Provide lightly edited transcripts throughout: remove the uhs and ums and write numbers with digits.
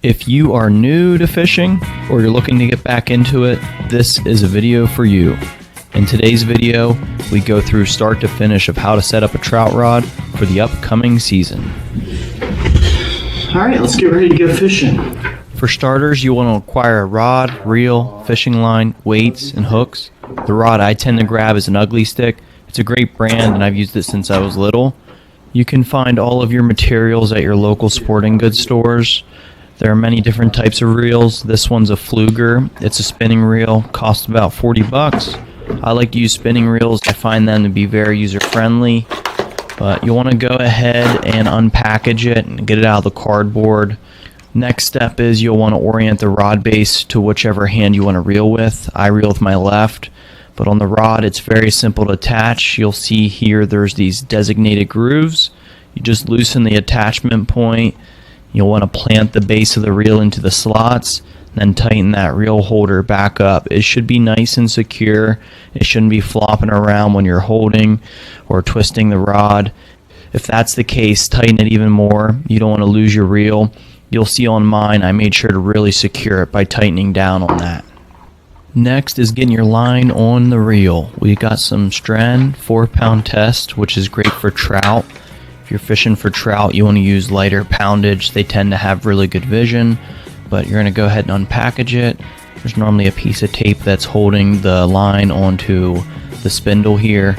If you are new to fishing or you're looking to get back into it, this is a video for you. In today's video, we go through start to finish of how to set up a trout rod for the upcoming season. Alright, let's get ready to go fishing. For starters, you want to acquire a rod, reel, fishing line, weights, and hooks. The rod I tend to grab is an Ugly Stick. It's a great brand and I've used it since I was little. You can find all of your materials at your local sporting goods stores. There are many different types of reels. This one's a Fluger. It's a spinning reel, costs about 40 bucks. I like to use spinning reels. I find them to be very user friendly. But you want to go ahead and unpackage it and get it out of the cardboard. Next step is you'll want to orient the rod base to whichever hand you want to reel with. I reel with my left, but on the rod it's very simple to attach. You'll see here there's these designated grooves. You just loosen the attachment point. You'll want to plant the base of the reel into the slots, then tighten that reel holder back up. It should be nice and secure. It shouldn't be flopping around when you're holding or twisting the rod. If that's the case, tighten it even more. You don't want to lose your reel. You'll see on mine, I made sure to really secure it by tightening down on that. Next is getting your line on the reel. We got some Stren 4-pound test, which is great for trout. If you're fishing for trout, you want to use lighter poundage. They tend to have really good vision, but you're going to go ahead and unpackage it. There's normally a piece of tape that's holding the line onto the spindle here,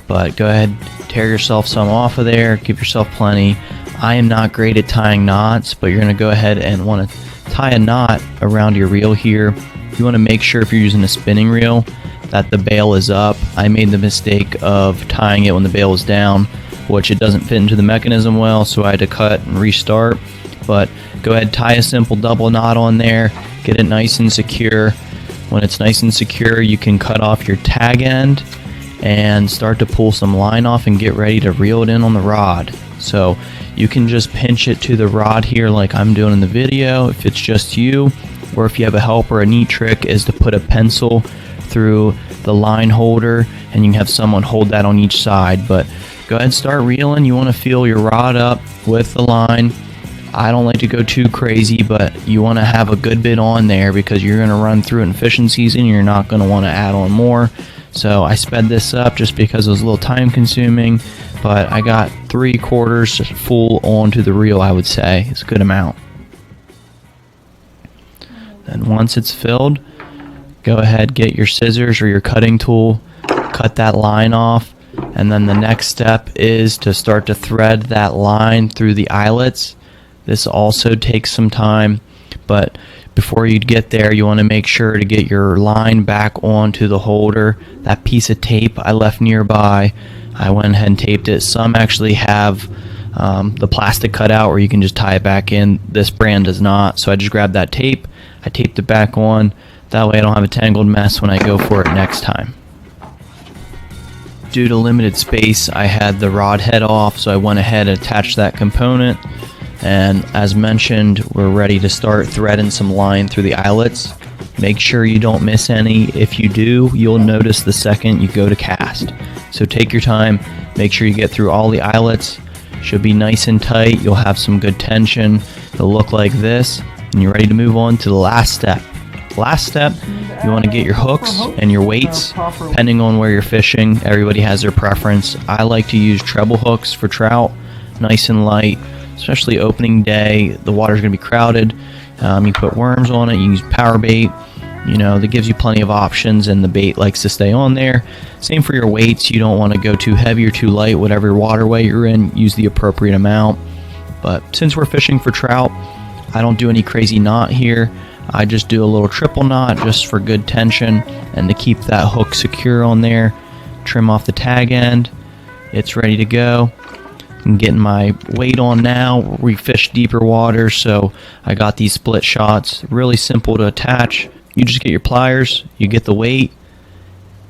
but go ahead, tear yourself some off of there, give yourself plenty. I am not great at tying knots, but you're going to go ahead and want to tie a knot around your reel here. You want to make sure if you're using a spinning reel that the bail is up. I made the mistake of tying it when the bail was down, which it doesn't fit into the mechanism well, so I had to cut and restart. But go ahead, tie a simple double knot on there, get it nice and secure. When it's nice and secure, you can cut off your tag end and start to pull some line off and get ready to reel it in on the rod. So you can just pinch it to the rod here like I'm doing in the video if it's just you, or if you have a helper. A neat trick is to put a pencil through the line holder and you can have someone hold that on each side. But go ahead and start reeling. You want to feel your rod up with the line. I don't like to go too crazy, but you want to have a good bit on there because you're going to run through it in fishing season. You're not going to want to add on more. So I sped this up just because it was a little time consuming, but I got 3/4 full onto the reel, I would say. It's a good amount. Then once it's filled, go ahead, get your scissors or your cutting tool, cut that line off, and then the next step is to start to thread that line through the eyelets. This also takes some time, but before you get there, you want to make sure to get your line back onto the holder. That piece of tape I left nearby, I went ahead and taped it. Some actually have the plastic cut out where you can just tie it back in. This brand does not, so I just grabbed that tape, I taped it back on. That way I don't have a tangled mess when I go for it next time. Due to limited space, I had the rod head off, so I went ahead and attached that component. And as mentioned, we're ready to start threading some line through the eyelets. Make sure you don't miss any. If you do, you'll notice the second you go to cast. So take your time, make sure you get through all the eyelets. Should be nice and tight. You'll have some good tension. It'll look like this, and you're ready to move on to the last step. Last step, you want to get your hooks and your weights, depending on where you're fishing. Everybody has their preference. I like to use treble hooks for trout, nice and light. Especially opening day, the water's going to be crowded. You put worms on it, you use power bait. You know, that gives you plenty of options and the bait likes to stay on there. Same for your weights. You don't want to go too heavy or too light. Whatever waterway you're in, use the appropriate amount. But since we're fishing for trout, I don't do any crazy knot here. I just do a little triple knot just for good tension and to keep that hook secure on there. Trim off the tag end. It's ready to go. I'm getting my weight on now. We fish deeper waters, so I got these split shots. Really simple to attach. You just get your pliers, you get the weight,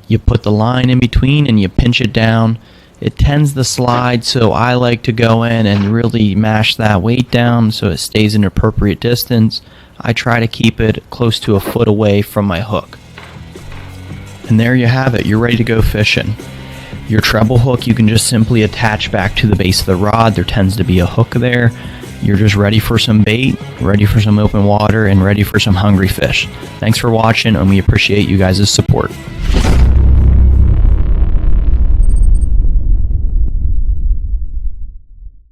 you put the line in between, and you pinch it down. It tends to slide, so I like to go in and really mash that weight down so it stays in an appropriate distance. I try to keep it close to a foot away from my hook. And there you have it. You're ready to go fishing. Your treble hook you can just simply attach back to the base of the rod. There tends to be a hook there. you're just ready for some bait, ready for some open water, and ready for some hungry fish. Thanks for watching, and we appreciate you guys' support.